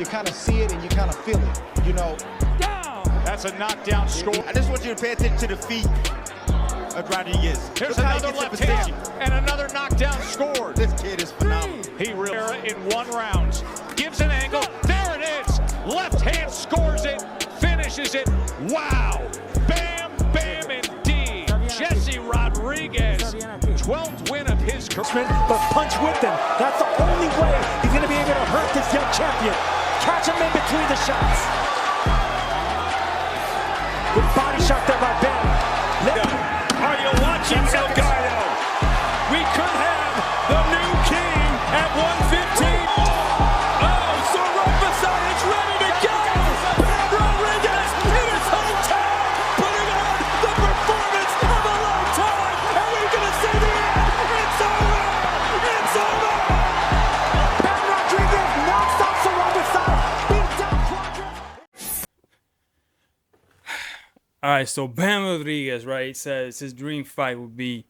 you kind of see it and you kind of feel it, you know. Down. That's a knockdown score. I just want you to pay attention to the feet of Rodriguez. Here's another left hand and another knockdown scored. This kid is phenomenal. He really in 1 round. Gives an angle. There it is. Left hand scores it. Finishes it. Wow. Bam, bam, indeed. Jesse Rodriguez, 12th win of his career. But punch with him. That's the only way he's going to be able to hurt this young champion. Catch him in between the shots. Good body shot there by Ben. Are you watching, Delgado? We could have the new king at 115. Oh, so right beside it's ready to go. Rodriguez in his hometown, putting on the performance of a lifetime. Are we going to see the end? It's over. It's over. Ben Rodriguez knocks out Cerrone beside. Beats down Quadras. All right, so Bam Rodriguez, right, says his dream fight would be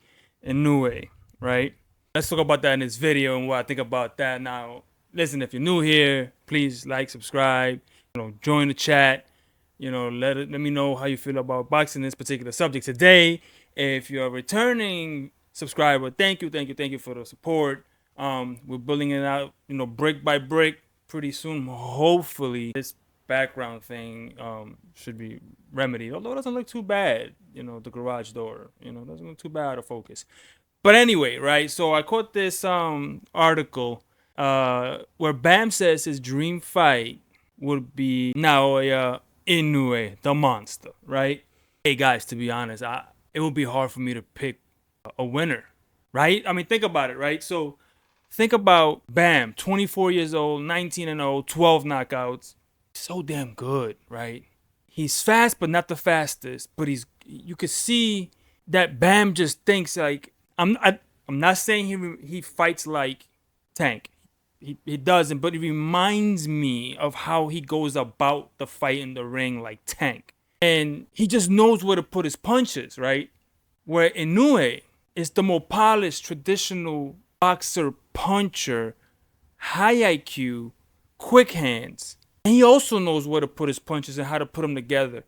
Inoue, right? Let's talk about that in this video and what I think about that. Now, listen, if you're new here, please like, subscribe, join the chat. Let me know how you feel about boxing, this particular subject today. If you're a returning subscriber, thank you for the support. We're building it out, brick by brick. Pretty soon, hopefully, this background thing should be remedied, although it doesn't look too bad. The garage door, doesn't look too bad out of focus. But anyway, right, so I caught this article where Bam says his dream fight would be Naoya Inoue, the monster, right? Hey guys, to be honest, it would be hard for me to pick a winner, right? I mean, think about it, right? So think about Bam, 24 years old, 19-0, 12 knockouts. So damn good, right? He's fast, but not the fastest. But you could see that Bam just thinks like, I'm not saying he fights like Tank. He doesn't, but it reminds me of how he goes about the fight in the ring like Tank. And he just knows where to put his punches, right? Where Inoue is the more polished, traditional boxer puncher, high IQ, quick hands. And he also knows where to put his punches and how to put them together.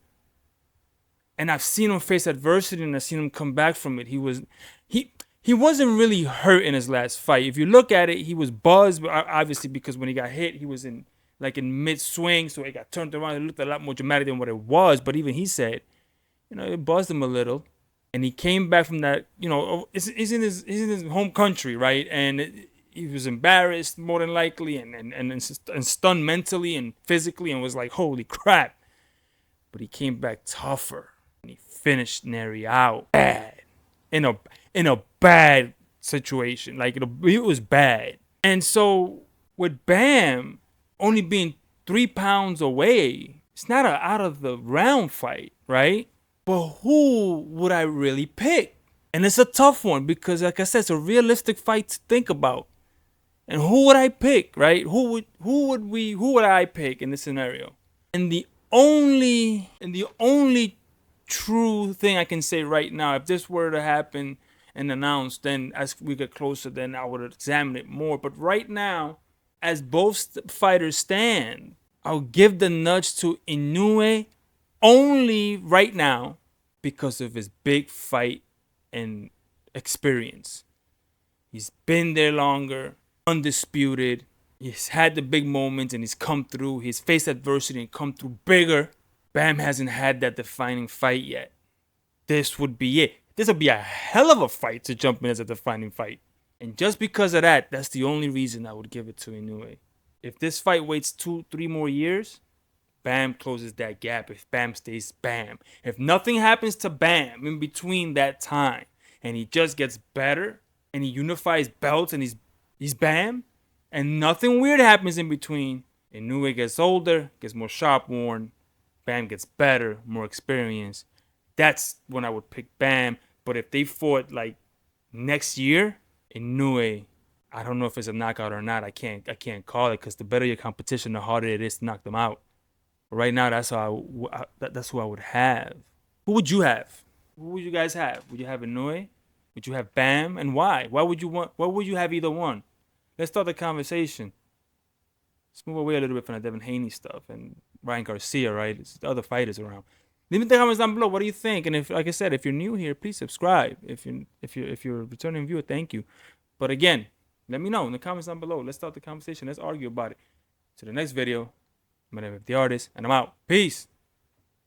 And I've seen him face adversity and I've seen him come back from it. He wasn't really hurt in his last fight. If you look at it, he was buzzed, obviously, because when he got hit, he was in mid-swing, so he got turned around. It looked a lot more dramatic than what it was. But even he said, it buzzed him a little. And he came back from that, he's in his home country, right? And he was embarrassed more than likely and stunned mentally and physically and was like, holy crap. But he came back tougher and he finished Neri out bad in a bad situation. Like it was bad. And so with Bam only being 3 pounds away, it's not an out of the round fight, right? But who would I really pick? And it's a tough one because, like I said, it's a realistic fight to think about. And who would I pick, right? Who would I pick in this scenario? And the only true thing I can say right now, if this were to happen and announced, then as we get closer, then I would examine it more. But right now, as both fighters stand, I'll give the nudge to Inoue only right now because of his big fight and experience. He's been there longer. Undisputed. He's had the big moments and he's come through. He's faced adversity and come through bigger. Bam hasn't had that defining fight yet. This would be it. This would be a hell of a fight to jump in as a defining fight. And just because of that, that's the only reason I would give it to Inoue. If this fight waits 2-3 more years, Bam closes that gap. If Bam stays Bam. If nothing happens to Bam in between that time and he just gets better and he unifies belts and he's Bam, and nothing weird happens in between. Inoue gets older, gets more sharp worn. Bam gets better, more experience. That's when I would pick Bam. But if they fought like next year, Inoue, I don't know if it's a knockout or not. I can't call it because the better your competition, the harder it is to knock them out. But right now, that's who I would have. Who would you have? Who would you guys have? Would you have Inoue? Would you have Bam? And why? Why would you have either one? Let's start the conversation. let's move away a little bit from the Devin Haney stuff and Ryan Garcia, right? It's the other fighters around. Leave me the comments down below. What do you think? And if, like I said, if you're new here, please subscribe. If you're a returning viewer, thank you. But again, let me know in the comments down below. Let's start the conversation. Let's argue about it. To the next video. My name is The Artist, and I'm out. Peace.